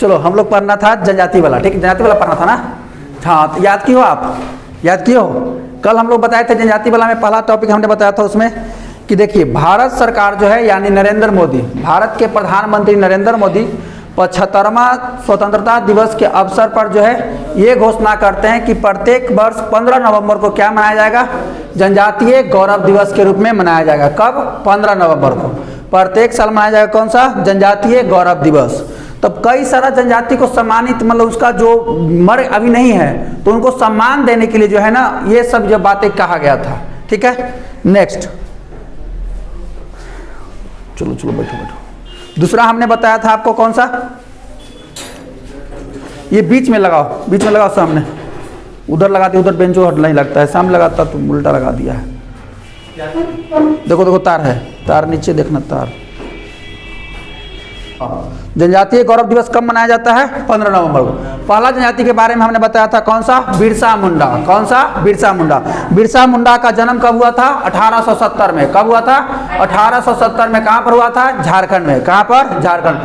चलो हम लोग पढ़ना था जनजाति वाला, ठीक है, जनजाति वाला पढ़ना था ना। हाँ तो याद किए हो आप, याद किए हो? कल हम लोग बताए थे जनजाति वाला में पहला टॉपिक हमने बताया था उसमें कि देखिए भारत सरकार जो है यानी नरेंद्र मोदी, भारत के प्रधानमंत्री नरेंद्र मोदी 75वां स्वतंत्रता दिवस के अवसर पर जो है ये घोषणा करते हैं कि प्रत्येक वर्ष 15 नवंबर को क्या मनाया जाएगा? जनजातीय गौरव दिवस के रूप में मनाया जाएगा। कब? 15 नवंबर को प्रत्येक साल मनाया जाएगा। कौन सा? जनजातीय गौरव दिवस। तब कई सारा जनजाति को सम्मानित, मतलब उसका जो मर अभी नहीं है तो उनको सम्मान देने के लिए जो है ना ये सब जो बातें कहा गया था, ठीक है। नेक्स्ट, चलो चलो बैठो बैठो। दूसरा हमने बताया था आपको कौन सा? ये बीच में लगाओ, बीच में लगाओ सामने, उधर लगाते उधर बेंचो हट नहीं लगता है, सामने लगाता तुम उल्टा लगा दिया है। देखो देखो तार है, तार नीचे देखना तार। जनजातीय गौरव दिवस कब मनाया जाता है? 15 नवंबर को। पहला जनजाति के बारे में हमने बताया था कौन सा? बिरसा मुंडा। कौन सा? बिरसा मुंडा। बिरसा मुंडा का जन्म कब हुआ था? 1870 में। कब हुआ था? 1870 में। कहाँ पर हुआ था? झारखंड में। कहाँ पर? झारखंड।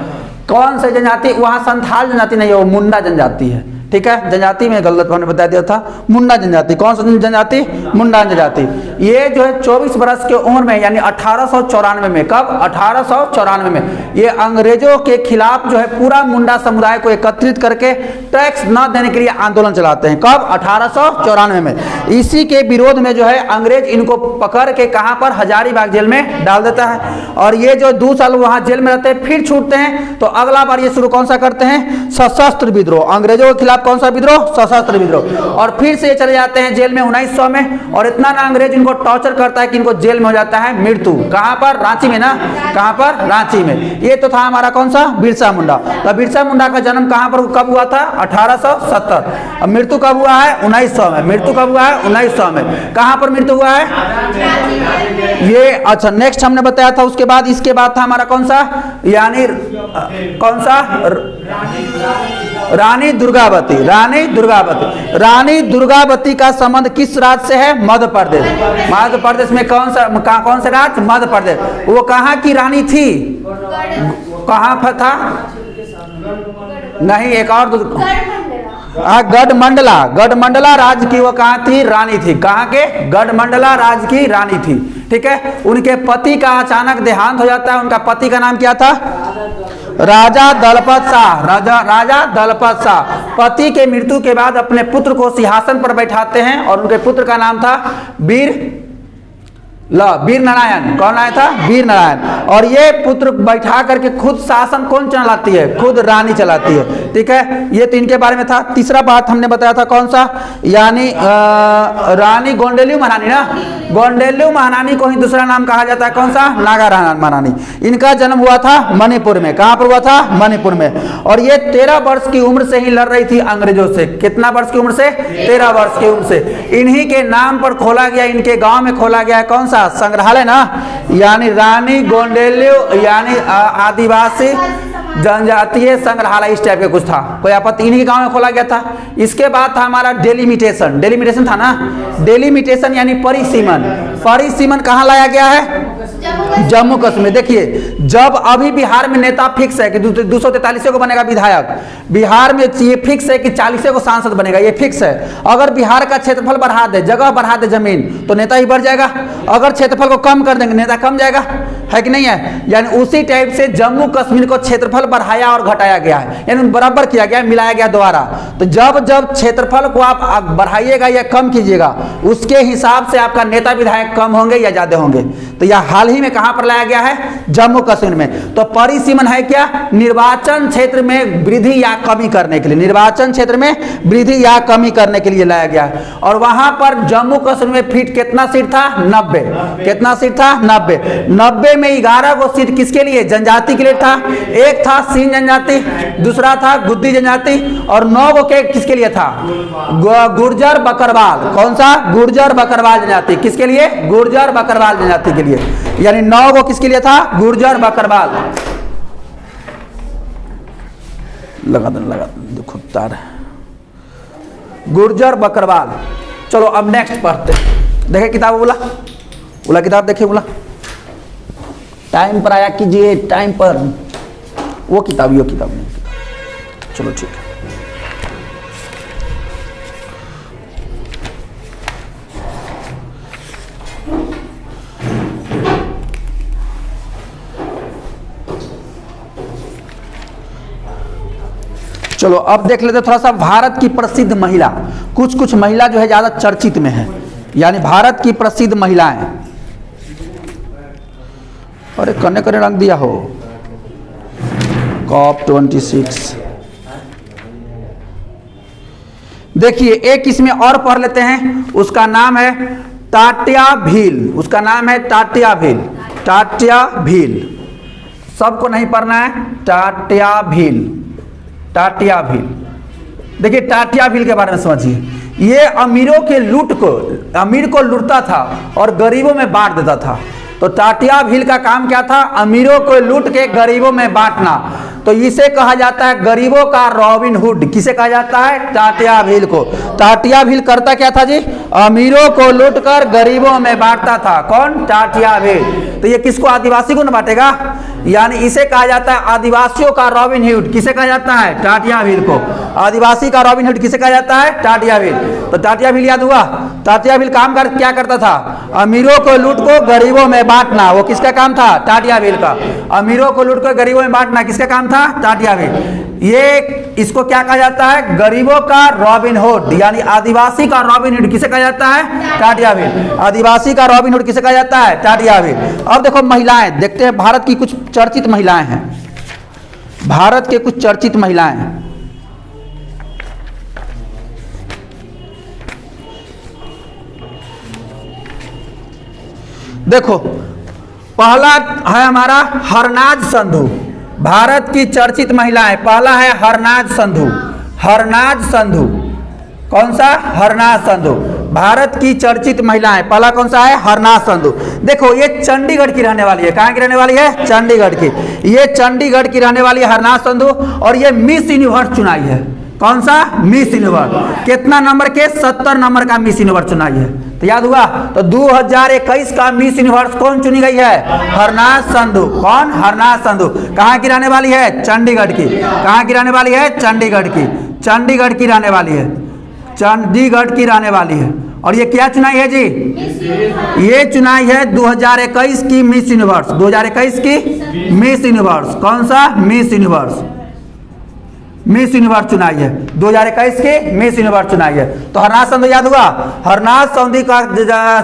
कौन से जनजाति? वहाँ संथाल जनजाति नहीं है, वो मुंडा जनजाति है, ठीक है। जनजाति में गलत हमने बता दिया था, मुंडा जनजाति। कौन सा जनजाति? मुंडा जनजाति। ये जो है 24 वर्ष की उम्र में यानी 1894 में। कब? 1894 में ये अंग्रेजों के खिलाफ जो है पूरा मुंडा समुदाय को एकत्रित करके टैक्स न देने के लिए आंदोलन चलाते हैं। कब? 1894 में। इसी के विरोध में जो है अंग्रेज इनको पकड़ के कहाँ पर? हजारीबाग जेल में डाल देता है। और ये जो 2 साल वहाँ जेल में रहते हैं, फिर छूटते हैं तो अगला बार ये शुरू कौन सा करते हैं? सशस्त्र विद्रोह। अंग्रेजों के खिलाफ कौन सा विद्रोह? सशस्त्र विद्रोह। और फिर से ये चले जाते हैं जेल में 1900 में। और इतना ना अंग्रेज इनको टॉर्चर करता है कि इनको जेल में हो जाता है मृत्यु। कहां पर? रांची में ना। कहां पर? रांची में। ये तो था हमारा कौन सा? बिरसा मुंडा। तो बिरसा मुंडा का जन्म कहां पर कब हुआ था? 1870। अब मृत्यु कब हुआ है? 1900 में। मृत्यु कब हुआ है? 1900 में। कहां पर मृत्यु हुआ है? ये अच्छा नेक्स्ट हमने बताया था। उसके बाद इसके बाद था हमारा कौन सा? यानी कौन सा? रानी दुर्गावती। रानी दुर्गावती। रानी दुर्गावती का संबंध किस राज्य से है? मध्य प्रदेश। मध्य प्रदेश में कौन सा राज्य? मध्य प्रदेश। वो कहाँ की रानी थी? कहाँ पर था? नहीं, एक और गढ़मंडला। गढ़मंडला राज्य की वो कहाँ थी? रानी थी। कहाँ के? गढ़मंडला राज्य की रानी थी, ठीक है। उनके पति का अचानक देहांत हो जाता है। उनका पति का नाम क्या था? राजा दलपत शाह। राजा दलपत शाह पति के मृत्यु के बाद अपने पुत्र को सिंहासन पर बैठाते हैं और उनके पुत्र का नाम था वीर नारायण। कौन आया था? वीर नारायण। और ये पुत्र बैठा करके खुद शासन कौन चलाती है? खुद रानी चलाती है, ठीक है। ये तो इनके बारे में था। तीसरा बात हमने बताया था कौन सा? यानी रानी गोंडेलू महारानी ना। गोंडेलू महारानी को ही दूसरा नाम कहा जाता है कौन सा? नागा महारानी। इनका जन्म हुआ था मणिपुर में। कहाँ पर हुआ था? मणिपुर में। और ये 13 वर्ष की उम्र से ही लड़ रही थी अंग्रेजों से। कितना वर्ष की उम्र से? 13 वर्ष की उम्र से। इन्हीं के नाम पर खोला गया, इनके गांव में खोला गया कौन सा? संग्रहालय ना। यानी रानी गोंडेलू यानी आदिवासी जनजातीय संग्रहालय, इस टाइप का कुछ था। कोई आपत्ति? इन्हीं के गांव में खोला गया था। इसके बाद था हमारा डेलिमिटेशन। डेलिमिटेशन था ना। डेलिमिटेशन यानी परिसीमन। परिसीमन कहाँ लाया गया है? जम्मू कश्मीर। देखिए जब अभी बिहार में नेता फिक्स है कि 243 को बनेगा विधायक, बिहार में ये फिक्स है कि 40 को सांसद बनेगा, ये फिक्स है। अगर बिहार का क्षेत्रफल बढ़ा दे, जगह बढ़ा दे जमीन, तो नेता ही बढ़ जाएगा। अगर क्षेत्रफल को कम कर देंगे नेता कम जाएगा, है कि नहीं है? यानी उसी टाइप से जम्मू कश्मीर को क्षेत्रफल बढ़ाया और घटाया गया है, यानी बराबर किया गया, मिलाया गया दोबारा। तो जब जब क्षेत्रफल को आप बढ़ाइएगा या कम कीजिएगा, उसके हिसाब से आपका नेता विधायक कम होंगे या ज्यादा होंगे। तो यह हाल ही में कहां पर लाया गया है? जम्मू कश्मीर में। तो परिसीमन है क्या? निर्वाचन क्षेत्र में वृद्धि या कमी करने के लिए, निर्वाचन क्षेत्र में वृद्धि या कमी करने के लिए लाया गया है। और वहां पर जम्मू कश्मीर में फीट कितना सीट था? 90। कितना सीट था? 90। 90 में 11 को सीट किसके लिए? जनजाति के लिए था। एक था सीन जनजाति, दूसरा था गुद्दी जनजाति, और 9 को किसके लिए था? गुर्जर बकरवाल। कौन सा? गुर्जर बकरवाल जनजाति। किसके लिए? गुर्जर बकरवाल जनजाति के लिए। यानी 9 को किसके लिए था? गुर्जर बकरवाल। लगा देखो तार, गुर्जर बकरवाल। चलो अब नेक्स्ट पढ़ते। देखे किताब बोला किताब देखिए, बोला टाइम पर आया कीजिए, टाइम पर। वो किताब नहीं। चलो ठीक है। चलो अब देख लेते थोड़ा सा भारत की प्रसिद्ध महिला, कुछ कुछ महिला जो है ज़्यादा चर्चित में है, यानी भारत की प्रसिद्ध महिलाएं। अरे कन्ने कन्ने रंग दिया हो। COP26 देखिए, एक इसमें और पढ़ लेते हैं, उसका नाम है टाट्या भील। उसका नाम है टाट्या भील। टाट्या भील सबको नहीं पढ़ना है। टाट्या भील, टाट्या भील। देखिए टाट्या भील के बारे में समझिए। ये अमीरों के लूट को, अमीर को लूटता था और गरीबों में बांट देता था। तो टाट्या भील का काम क्या था? अमीरों को लूट के गरीबों में बांटना। तो इसे कहा जाता है गरीबों का रॉबिन हुड। किसे कहा जाता है? टाट्या भील को। टाट्या भील करता क्या था जी? अमीरों को लूटकर गरीबों में बांटता था। कौन? टाट्या भील। तो ये किसको? आदिवासी को न बांटेगा, यानी इसे कहा जाता है आदिवासियों का रॉबिन हुड। किसे कहा जाता है? टाट्या भील को। आदिवासी का रॉबिन हुड किसे कहा जाता है? टाट्या भील। तो टाट्या भील याद हुआ? टाट्या भील काम कर क्या करता था? अमीरों को लूट को गरीबों में बांटना। वो किसका काम था? टाट्या भील का। अमीरों को लूट कर गरीबों में बांटना किसका काम था? टाट्या भील। ये इसको क्या कहा जाता है? गरीबों का रॉबिन हुड, यानी आदिवासी का रॉबिन हुड किसे कहा जाता है? टाट्या भील। आदिवासी का रॉबिन हुड किसे कहा जाता है? टाट्या भील। अब देखो महिलाएं, देखते हैं भारत की कुछ चर्चित महिलाएं हैं। भारत के कुछ चर्चित महिलाएं हैं। देखो पहला है हमारा हरनाज संधू। भारत की चर्चित महिलाएं, पहला है हरनाज संधू। हरनाज संधू कौन सा? हरनाज संधू। भारत की चर्चित महिलाएं, पहला कौन सा है? हरनाज संधू। देखो ये चंडीगढ़ की रहने वाली है। कहाँ की रहने वाली है? चंडीगढ़ की। ये चंडीगढ़ की रहने वाली है हरनाज संधू, और ये मिस यूनिवर्स चुनाई है। कौन सा? Miss universe. कितना नंबर के? 70 नंबर का मिस यूनिवर्स चुनाई है। तो याद हुआ? तो 2021 का मिस यूनिवर्स कौन चुनी गई है? हरनाज संधू। कौन? हरनाज संधू। कहाँ की रहने वाली है? चंडीगढ़ की। कहाँ की रहने वाली है? चंडीगढ़ की। चंडीगढ़ की रहने वाली है। चंडीगढ़ की रहने वाली है। और ये क्या चुनाई है जी? ये चुनाई है 2021 की मिस यूनिवर्स। 2021 की मिस यूनिवर्स। कौन सा? Miss universe. मिस यूनिवर्स चुनाई है 2021 के। मिस यूनिवर्स चुनाई है। तो हरनाज संधू याद हुआ? हरनाज संधू का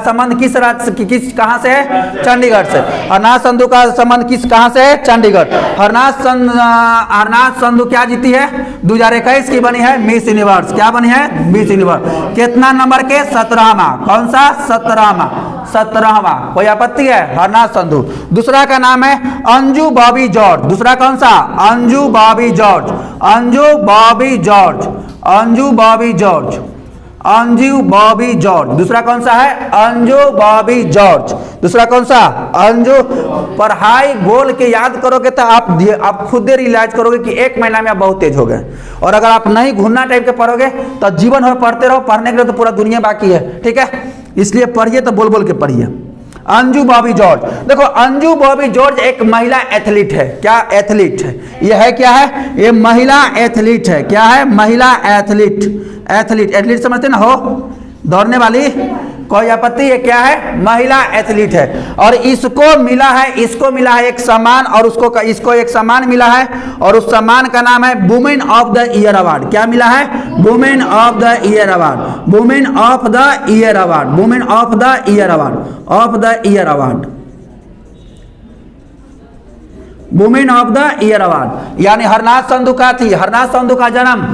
संबंध किस राज्य, किस कहां से है? चंडीगढ़ से। हरनाज संधू का संबंध किस कहां से है? चंडीगढ़। हरनाज संधू क्या जीती है? 2021 की बनी है मिस यूनिवर्स। क्या बनी है? Miss universe. कितना नंबर के? 17वां। कौन सा? 17वां। 17वां। कोई आपत्ति है? हरनाज संधू। दूसरा का नाम है अंजू बॉबी जॉर्ज। दूसरा कौन सा? Anju Bobby George. Anju Bobby George. Anju Bobby George. Anju Bobby George. दूसरा कौन सा है? अंजू बॉबी जॉर्ज। दूसरा कौन सा? अंजू। पढ़ाई बोल के याद करोगे तो आप खुद रियलाइज करोगे कि एक महीना में आप बहुत तेज हो गए। और अगर आप नहीं घुन्ना टाइप के पढ़ोगे तो जीवन भर पढ़ते रहो। पढ़ने के लिए तो पूरा दुनिया बाकी है, ठीक है? इसलिए पढ़िए तो बोल बोल के पढ़िए। अंजू बॉबी जॉर्ज। देखो अंजू बॉबी जॉर्ज एक महिला एथलीट है। क्या? एथलीट है। यह है क्या है? ये महिला एथलीट है। क्या है? महिला एथलीट। एथलीट, एथलीट समझते ना हो? दौड़ने वाली। कोई आपत्ति? ये क्या है? महिला एथलीट है। और इसको मिला है एक सम्मान, और इसको एक सम्मान मिला है, और उस सम्मान का नाम है women of the year award. क्या मिला है? Women of the year award. Women of the year award. Women of the year award. Of the year award. Women of the year award. यानी हरनाज संधू का थी। हरनाज संधू का जन्म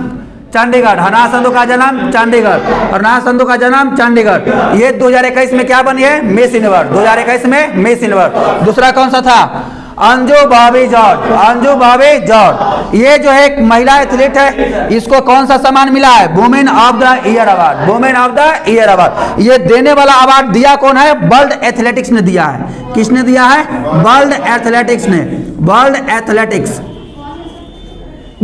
चंडीगढ़। हरनाज संधू का जन्म चंडीगढ़। हरनाज संधू का जन्म चंडीगढ़। ये 2021 में क्या बनी है? Miss universe. 2021 में मिस यूनिवर्स। दूसरा कौन सा था? अंजू बॉबी जॉर्ज। अंजू बॉबी जॉर्ज। ये जो है एक महिला एथलीट है, इसको कौन सा सम्मान मिला है? Women of the year award. Women of the year award. ये देने वाला अवार्ड दिया कौन है? वर्ल्ड एथलेटिक्स ने दिया है। किसने दिया है? वर्ल्ड एथलेटिक्स ने। World athletics.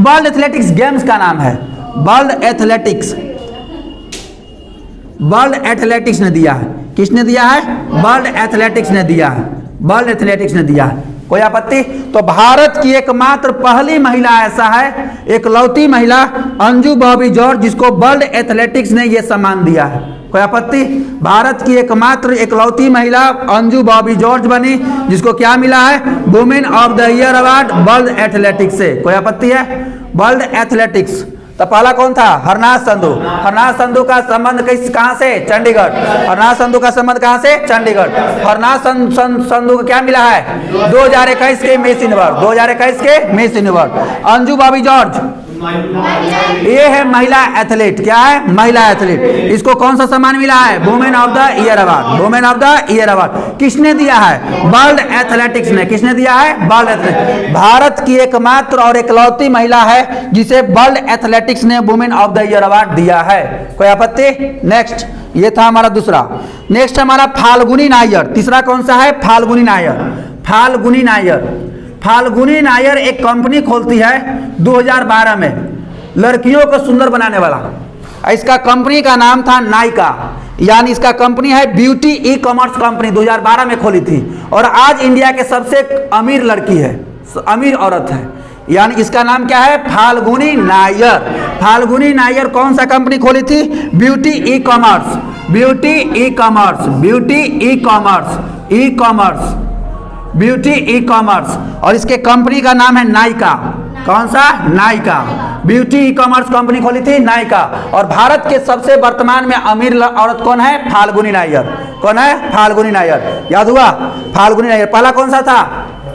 World athletics games का नाम है। World athletics. वर्ल्ड एथलेटिक्स ने दिया है। किसने दिया है? वर्ल्ड एथलेटिक्स ने दिया है। वर्ल्ड एथलेटिक्स ने दिया है। कोई आपत्ति? तो भारत की एकमात्र पहली महिला ऐसा है, एकलौती महिला अंजू बॉबी जॉर्ज, जिसको वर्ल्ड एथलेटिक्स ने यह सम्मान दिया है। कोई आपत्ति? भारत की एकमात्र एकलौती महिला अंजू बॉबी जॉर्ज बनी, जिसको क्या मिला है? Women of the year award world athletics से। कोई आपत्ति है? World athletics. तो पहला कौन था? हरनाज संधू। हरनाज संधू का संबंध कहाँ से? चंडीगढ़। हरनाज संधू का संबंध कहाँ से? चंडीगढ़। हरनाज संधू को क्या मिला है? 2021 के मिस यूनिवर्स। 2021 के miss universe. Anju Bobby George ये है महिला एथलीट। क्या है? महिला एथलीट। इसको कौन सा सम्मान मिला है? Women of the year award. Women of the year award किसने दिया है? वर्ल्ड एथलेटिक्स ने। किसने दिया है? World athletics. भारत की एकमात्र और एकलौती महिला है जिसे वर्ल्ड एथलेटिक्स ने women of the year award दिया है। कोई आपत्ति? नेक्स्ट, ये था हमारा दूसरा। नेक्स्ट हमारा फाल्गुनी नायर। तीसरा कौन सा है? फाल्गुनी नायर। फाल्गुनी नायर। फाल्गुनी नायर एक कंपनी खोलती है 2012 में, लड़कियों को सुंदर बनाने वाला। इसका कंपनी का नाम था नायका, यानी इसका कंपनी है ब्यूटी ई कॉमर्स कंपनी। 2012 में खोली थी और आज इंडिया के सबसे अमीर लड़की है, अमीर औरत है। यानी इसका नाम क्या है? फाल्गुनी नायर। फाल्गुनी नायर कौन सा कंपनी खोली थी? Beauty e commerce. Beauty e commerce. Beauty e commerce. E commerce. Beauty e commerce. और इसके कंपनी का नाम है नायका। कौन सा? Nykaa. Beauty e commerce company खोली थी नायका। और भारत के सबसे वर्तमान में अमीर औरत कौन है? फाल्गुनी नायर। कौन है? फाल्गुनी नायर। याद हुआ? फाल्गुनी नायर। पहला कौन सा था?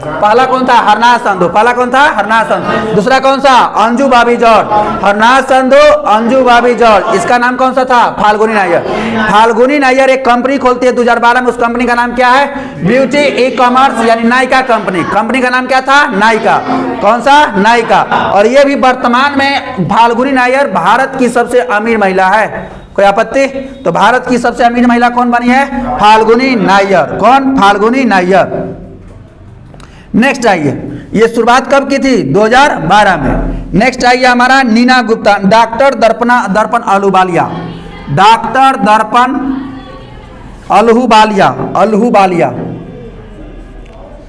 पहला कौन था? हरनाज संधू। पहला कौन था? हरनाज संधू। दूसरा कौन सा? अंजू बॉबी जॉर्ज। हरनाज संधू, अंजू बॉबी जॉर्ज। इसका नाम कौन सा था? फाल्गुनी नायर। फाल्गुनी नायर एक कंपनी खोलती है 2012 में। उस कंपनी का नाम क्या है? ब्यूटी ई कॉमर्स, यानी नायका कंपनी। कंपनी का नाम क्या था? नायका। कौन सा? नायका। और ये भी वर्तमान में फाल्गुनी नायर भारत की सबसे अमीर महिला है। कोई आपत्ति? तो भारत की सबसे अमीर महिला कौन बनी है? फाल्गुनी नायर। कौन? फाल्गुनी नायर। नेक्स्ट आइए, ये शुरुआत कब की थी? 2012 में। नेक्स्ट आइए हमारा नीना गुप्ता। डॉक्टर दर्पण अहलूवालिया। डॉक्टर दर्पण अहलूवालिया। अहलूवालिया।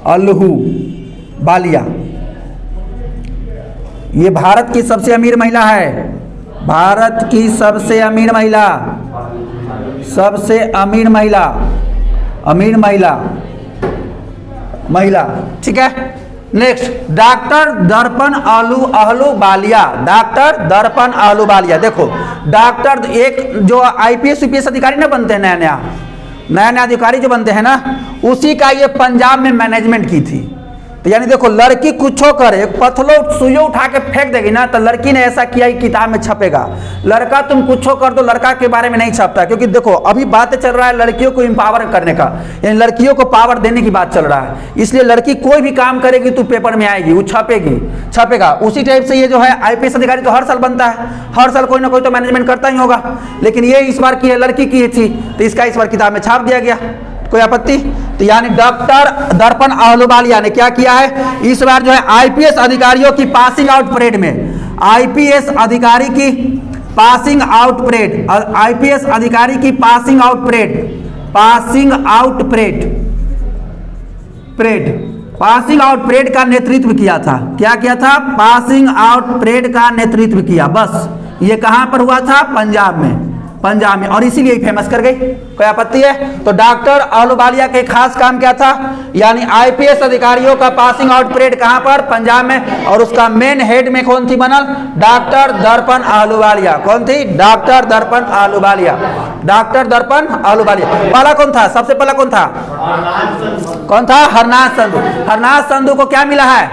अहलूवालिया ये भारत की सबसे अमीर महिला है। भारत की सबसे अमीर महिला। सबसे अमीर महिला। अमीर महिला। महिला। ठीक है। नेक्स्ट, डॉक्टर दर्पण अहलूवालिया। डॉक्टर दर्पण अहलूवालिया। देखो, डॉक्टर एक जो आईपीएस यूपीएस अधिकारी ना बनते हैं, नया अधिकारी जो बनते हैं ना, उसी का ये पंजाब में मैनेजमेंट की थी। तो यानी देखो, लड़की कुछ करे, पथलो सुइयों उठा के फेंक देगी ना, तो लड़की ने ऐसा किया कि किताब में छपेगा। लड़का तुम कुछ कर दो, लड़का के बारे में नहीं छपता। क्योंकि देखो, अभी बातें चल रहा है लड़कियों को एम्पावर करने का, यानी लड़कियों को पावर देने की बात चल रहा है। इसलिए लड़की कोई भी काम करेगी तो पेपर में आएगी, वो छपेगा। उसी टाइप से ये जो है आईपीएस अधिकारी तो हर साल बनता है, हर साल कोई ना कोई तो मैनेजमेंट करता ही होगा। लेकिन ये इस बार की है, लड़की की थी, तो इसका इस बार किताब में छाप दिया गया। कोई आपत्ति? तो यानी डॉक्टर दर्पण अहलूवालिया ने क्या किया है? इस बार जो है आईपीएस अधिकारियों की पासिंग आउट परेड में, आईपीएस अधिकारी की पासिंग आउट परेड, आईपीएस अधिकारी की passing out parade, passing out parade, passing out parade का नेतृत्व किया था। क्या किया था? पासिंग आउट परेड का नेतृत्व किया। बस ये कहां पर हुआ था? पंजाब में। और इसीलिए फेमस कर गई। कोई आपत्ति है? तो डॉक्टर अहलूवालिया के खास काम क्या था? यानी आईपीएस अधिकारियों का पासिंग आउट परेड कहां पर? पंजाब में। और उसका मेन हेड में कौन थी बनल? डॉक्टर दर्पण अहलूवालिया। कौन थी? डॉक्टर दर्पण अहलूवालिया। डॉक्टर दर्पण अहलूवालिया। पहला कौन था? सबसे पहला कौन था? कौन था? हरनाज संधू। हरनाज संधू को क्या मिला है?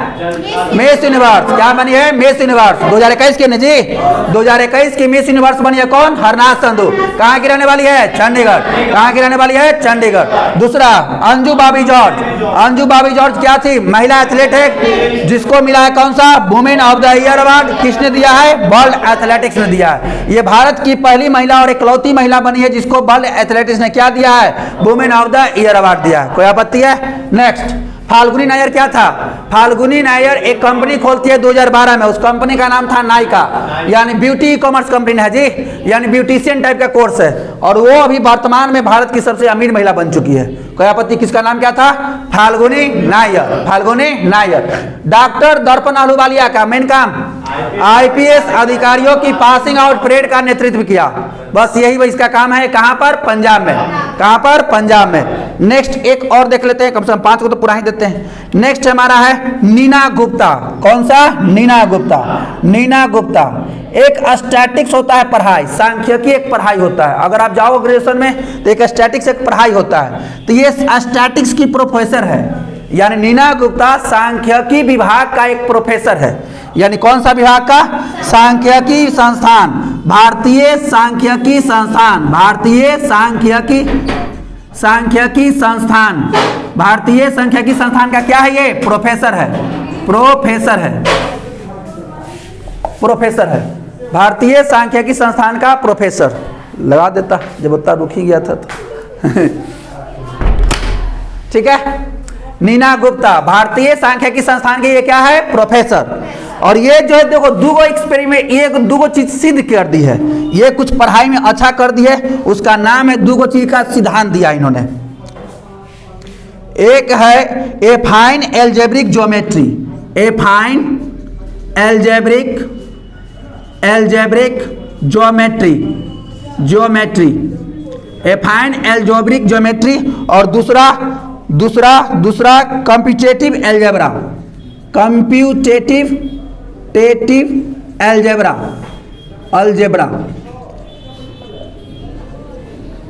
Miss universe. क्या बनी है? मिस यूनिवर्स 2021 की। जी 2021 की मिस यूनिवर्स बनी है कौन? हरनाज संधू। कहां की रहने वाली है? चंडीगढ़। कहां की रहने वाली है? चंडीगढ़। दूसरा, अंजू बॉबी जॉर्ज। अंजू बॉबी जॉर्ज क्या थी? महिला एथलीट है, जिसको मिला है कौन सा? Women of the year award. किसने दिया है? वर्ल्ड एथलेटिक्स ने दिया है। ये भारत की पहली महिला और एकलौती महिला बनी है जिसको वर्ल्ड एथलेटिक्स ने क्या दिया है? Women of the year award दिया है। कोई आपत्ति है? नेक्स्ट, फाल्गुनी नायर क्या था? फाल्गुनी नायर एक कंपनी खोलती है 2012 में, उस कंपनी का नाम था नायका, यानी ब्यूटी ई कॉमर्स कंपनी है जी, यानी ब्यूटिशियन टाइप का कोर्स है, और वो अभी वर्तमान में भारत की सबसे अमीर महिला बन चुकी है। कोई आपत्ति? किसका नाम क्या था? फाल्गुनी नायर, फाल्गुनी नायर। डॉक्टर दर्पण अहलूवालिया का मेन काम आईपीएस अधिकारियों की पासिंग आउट परेड का नेतृत्व किया, बस यही इसका काम है। कहां पर? पंजाब में। कहां पर? पंजाब में। नेक्स्ट एक और देख लेते हैं, कम से कम 5 को तो पूरा ही देते हैं। नेक्स्ट हमारा है नीना गुप्ता। कौन सा? नीना गुप्ता। नीना गुप्ता एक स्टैटिक्स होता है पढ़ाई, सांख्यिकी एक पढ़ाई होता है। अगर आप जाओ ग्रेजुएशन में तो एक स्टैटिक्स एक पढ़ाई होता है, तो ये स्टैटिक्स की प्रोफेसर है, यानी नीना गुप्ता सांख्यिकी विभाग का एक प्रोफेसर है। यानी कौन सा विभाग का? सांख्यिकी संस्थान, भारतीय सांख्यिकी संस्थान, भारतीय सांख्यिकी संस्थान, भारतीय सांख्यिकी संस्थान का क्या है? ये प्रोफेसर है, प्रोफेसर है, प्रोफेसर है, भारतीय सांख्यिकी संस्थान का प्रोफेसर। लगा देता जब उतना रुक ही गया था तो ठीक है। नीना गुप्ता भारतीय सांख्यिकी संस्थान के ये क्या है? प्रोफेसर। और ये जो है देखो दूगो एक्सपेरिमेंट, ये दूगो चीज सिद्ध कर दी है, ये कुछ पढ़ाई में अच्छा कर दी है, उसका नाम है दूगो चीज का सिद्धांत दिया इन्होंने। एक है affine algebraic geometry, affine algebraic geometry, affine algebraic geometry, और दूसरा कंप्यूटेटिव अलजेब्रा,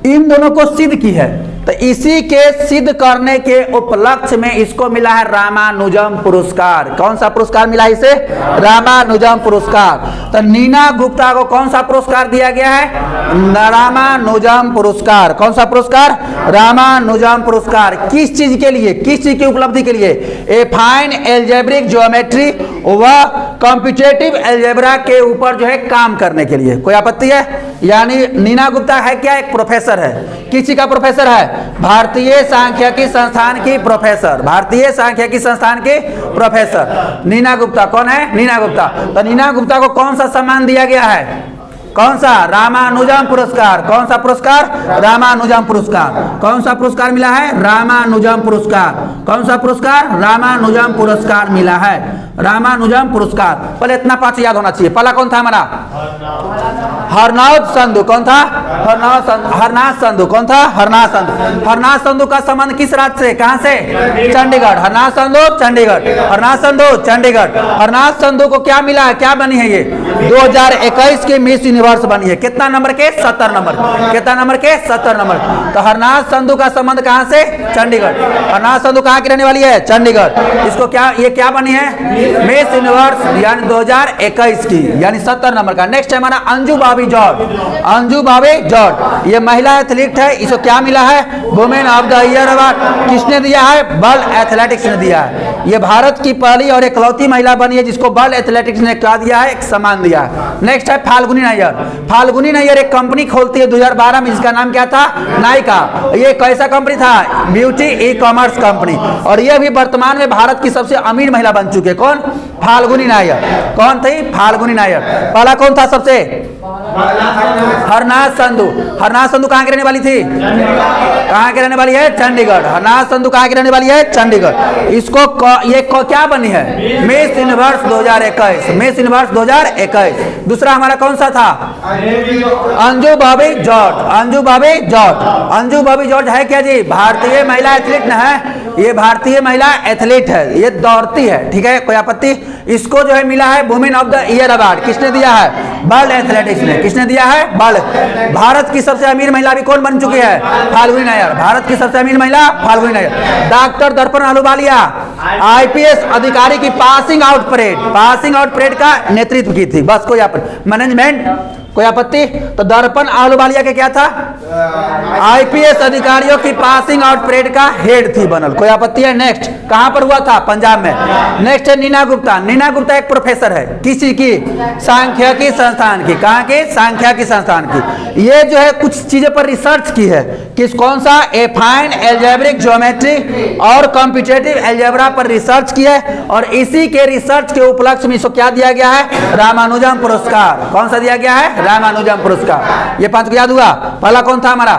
इन दोनों को सिद्ध की है। तो इसी के सिद्ध करने के उपलक्ष्य में इसको मिला है रामानुजम पुरस्कार। कौन सा पुरस्कार मिला इसे? रामानुजम पुरस्कार। तो नीना गुप्ता को कौन सा पुरस्कार दिया गया है? रामानुजम पुरस्कार। कौन सा पुरस्कार? रामानुजम पुरस्कार। किस चीज के लिए? किस चीज की उपलब्धि के लिए? एफाइन एल्जेब्रिक ज्योमेट्री व कंप्यूटेटिव एल्जेब्रा के ऊपर जो है काम करने के लिए। कोई आपत्ति है? यानी नीना गुप्ता है क्या? एक प्रोफेसर है। किस चीज का प्रोफेसर है? भारतीय सांख्यिकी संस्थान की प्रोफेसर, भारतीय सांख्यिकी संस्थान के प्रोफेसर नीना गुप्ता। कौन है? नीना गुप्ता। तो नीना गुप्ता को कौन सा सम्मान दिया गया है? कौन सा? रामानुजम पुरस्कार। कौन सा पुरस्कार? रामानुजम पुरस्कार। कौन सा पुरस्कार मिला है? रामानुजम पुरस्कार। कौन सा पुरस्कार? रामानुजम पुरस्कार मिला है, रामानुजम पुरस्कार। पहले इतना पांच याद होना चाहिए। पहला कौन था हमारा? हरनाथ संधू। कौन था? हरनाथ संधू। कौन था? हरनाथ संधू। हरनाथ संधू का संबंध किस राज्य से? कहां से? चंडीगढ़। हरनाथ संधू चंडीगढ़, हरनाथ संधू चंडीगढ़। हरनाथ संधू को क्या मिला है? क्या बनी है ये? 2021 के मिस यूनिवर्स बनी है। कितना नंबर के? 70 नंबर। कितना नंबर के? 70 नंबर। तो हरनाथ संधू का संबंध कहां से? चंडीगढ़। हरनाथ संधू कहां की रहने वाली है? चंडीगढ़। इसको क्या, ये क्या बनी है? मिस यूनिवर्स यानी 2021 की, यानी 70 नंबर का। नेक्स्ट है हमारा अंजू बॉबी जॉर्ज। अंजू बॉबी जॉर्ज ये महिला एथलीट है, इसको क्या मिला है? Women of the year award. किसने दिया है? वर्ल्ड एथलेटिक्स ने दिया है। ये भारत की पहली और इकलौती महिला बनी है जिसको वर्ल्ड एथलेटिक्स ने क्या दिया है? एक सम्मान दिया है। नेक्स्ट है फाल्गुनी नायर। फाल्गुनी नायर एक कंपनी खोलती है 2012 में, जिसका नाम क्या था? नायका। ये कैसा कंपनी था? Beauty e commerce company. और ये भी वर्तमान में भारत की सबसे अमीर महिला बन चुके। कौन? फाल्गुनी नायर। कौन थी? फाल्गुनी नायर। पहला कौन था सबसे? हरनाथ संधू। हरनाथ संधू कहाँ की रहने वाली थी? कहाँ की रहने वाली है? चंडीगढ़। हरनाथ संधू कहाँ की रहने वाली है? चंडीगढ़। इसको ये क्या बनी है? Miss universe 2021। Miss universe 2021। दूसरा हमारा कौन सा था? Anju Bobby George. Anju Bobby George. Anju Bobby George है क्या जी? भारतीय महिला एथलीट न है, ये भारतीय महिला एथलीट है, ये दौड़ती है। ठीक है, कोई आपत्ति? इसको जो है मिला है women of the year award. किसने दिया है? वर्ल्ड एथलेटिक्स ने। किसने दिया है? वर्ल्ड। भारत की सबसे अमीर महिला भी कौन बन चुकी है? फाल्गुनी नायर। भारत की सबसे अमीर महिला फाल्गुनी नायर। डॉक्टर दर्पण अहलूवालिया आईपीएस अधिकारी की पासिंग आउट परेड का नेतृत्व की थी। बस कोई मैनेजमेंट कोई आपत्ति? तो दर्पण आहलूवालिया के क्या था? आईपीएस अधिकारियों की पासिंग आउट परेड का हेड थी बनल। कोई आपत्ति है? नेक्स्ट कहां पर हुआ था? पंजाब में। नेक्स्ट है नीना गुप्ता। नीना गुप्ता एक प्रोफेसर है, किसी की? सांख्यिकी संस्थान की। कहां की? सांख्यिकी संस्थान की। ये जो है कुछ चीजों पर रिसर्च की है। किस कौन सा? एफाइन एल्जेब्रिक ज्योमेट्री और कॉम्पिटेटिव एल्जेब्रा पर रिसर्च की है, और इसी के रिसर्च के उपलक्ष्य में इसको क्या दिया गया है? रामानुजम पुरस्कार। कौन सा दिया गया है? रामानुजम पुरस्कार। ये 5 को याद हुआ? पहला कौन था हमारा?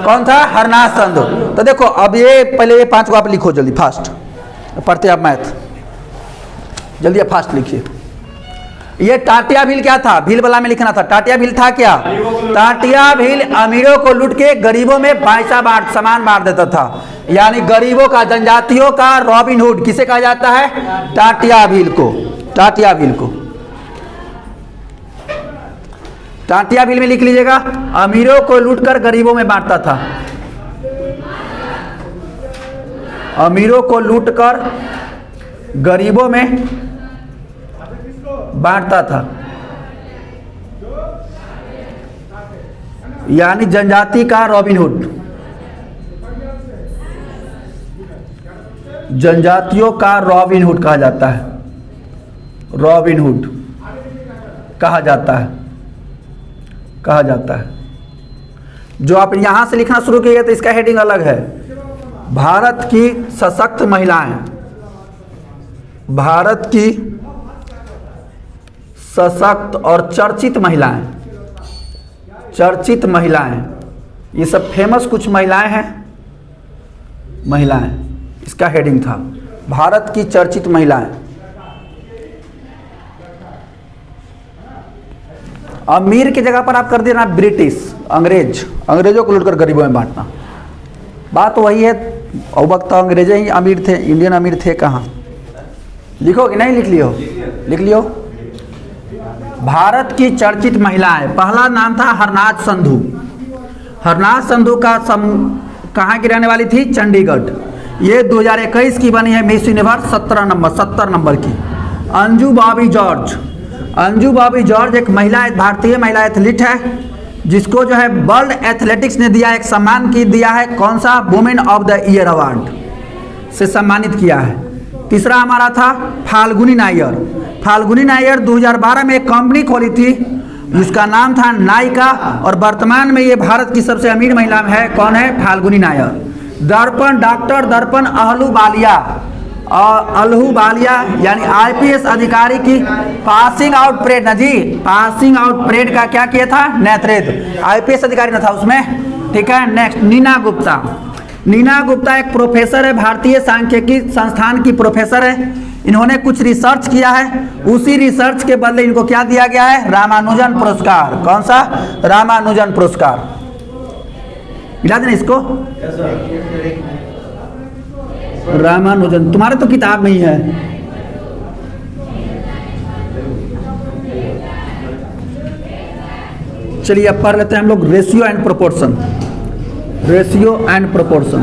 कौन था? हरनाथ संधू। तो देखो अब ये पहले ये 5 को आप लिखो जल्दी, फास्ट पढ़ते आप मैथ, जल्दी आप फास्ट लिखिए। ये टाटिया भील क्या था? भील वाला में लिखना था। टाटिया भील था क्या? टाटिया भील अमीरों को लूट के गरीबों में सामान बांट देता था, यानी गरीबों का, जनजातियों का रॉबिन हुड किसे कहा जाता है? टाटिया भील को। टाटिया भील को टाटिया भील में लिख लीजिएगा, अमीरों को लूटकर गरीबों में बांटता था। अमीरों को लूटकर गरीबों में बांटता था, यानी जनजाति का रॉबिन हुड। जनजातियों का रॉबिन हुड कहा जाता है। रॉबिन हुड कहा जाता है, कहा जाता है। जो आप यहां से लिखना शुरू किए तो इसका हेडिंग अलग है। भारत की सशक्त महिलाएं, भारत की सशक्त और चर्चित महिलाएं, चर्चित महिलाएं, ये सब फेमस कुछ महिलाएं हैं, महिलाएं, इसका हेडिंग था भारत की चर्चित महिलाएं। अमीर की जगह पर आप कर देना ब्रिटिश, अंग्रेज, अंग्रेजों को लूटकर गरीबों में बांटना। बात वही है, और वक्त अंग्रेजे ही अमीर थे, इंडियन अमीर थे कहाँ? लिखो कि नहीं? लिख लियो, लिख लियो। भारत की चर्चित महिलाएं, पहला नाम था हरनाथ संधू। हरनाथ संधू का कहाँ की रहने वाली थी? चंडीगढ़। ये 2021 की बनी है मिस यूनिवर्स 70 नंबर की। अंजू बॉबी जॉर्ज, अंजू बॉबी जॉर्ज एक महिला, भारतीय महिला एथलीट है, जिसको जो है वर्ल्ड एथलेटिक्स ने दिया एक सम्मान की दिया है। कौन सा? Women of the year award से सम्मानित किया है। तीसरा हमारा था फाल्गुनी नायर। फाल्गुनी नायर 2012 में एक कंपनी खोली थी जिसका नाम था नायिका, और वर्तमान में ये भारत की सबसे अमीर महिला है। कौन है? फाल्गुनी नायर। दर्पण, डॉक्टर दर्पण आहलूवालिया, आहलूवालिया यानी आईपीएस अधिकारी की पासिंग आउट परेड ना जी, पासिंग आउट परेड का क्या किया था? नेतृत्व। आईपीएस अधिकारी ना था उसमें, ठीक है। नेक्स्ट नीना गुप्ता। नीना गुप्ता एक प्रोफेसर है, भारतीय सांख्यिकी संस्थान की प्रोफेसर है। इन्होंने कुछ रिसर्च किया है, उसी रिसर्च के बदले इनको क्या दिया गया है? रामानुजन पुरस्कार। कौन सा? रामानुजन पुरस्कार। मिला देना इसको, रामानुजन। तुम्हारे तो किताब में ही है। चलिए अब पढ़ लेते हैं हम लोग ratio and proportion. Ratio and proportion.